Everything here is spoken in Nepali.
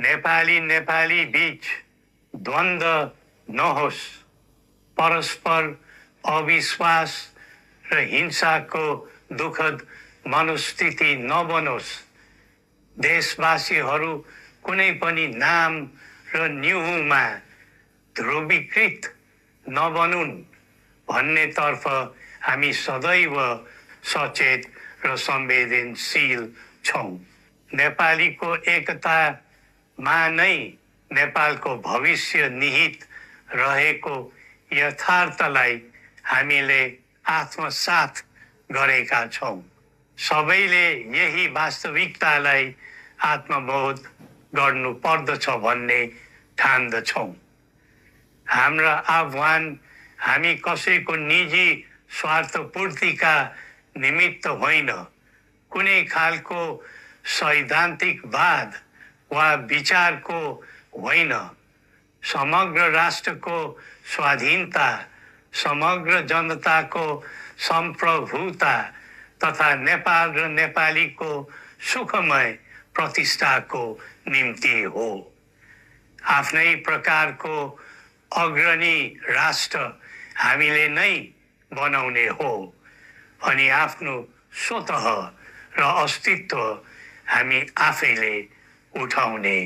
नेपाली बीच द्वन्द्व नहोस्, परस्पर अविश्वास र हिंसाको दुःखद मनोस्थिति नबनोस्, देशवासीहरू कुनै पनि नाम र न्युहुमा ध्रुवीकृत नबनुन् भन्नेतर्फ हामी सदैव सचेत र संवेदनशील छौं। नेपालीको एकतामा नै नेपालको भविष्य निहित रहेको यथार्थलाई हामीले आत्मसात गरेका छौं। सबैले यही वास्तविकतालाई आत्मबोध गर्नुपर्दछ भन्ने ठान्दछौं। हाम्रा आह्वान हामी कसैको निजी स्वार्थपूर्तिका निमित्त होइन, कुनै खालको सैद्धान्तिकवाद वा विचारको होइन, समग्र राष्ट्रको स्वाधीनता, समग्र जनताको सम्प्रभुता तथा नेपाल र नेपालीको सुखमय प्रतिष्ठाको निम्ति हो। आफ्नै प्रकारको अग्रणी राष्ट्र हामीले नै बनाउने हो अनि आफ्नो स्वतः र अस्तित्व हामी आफैले उठाउने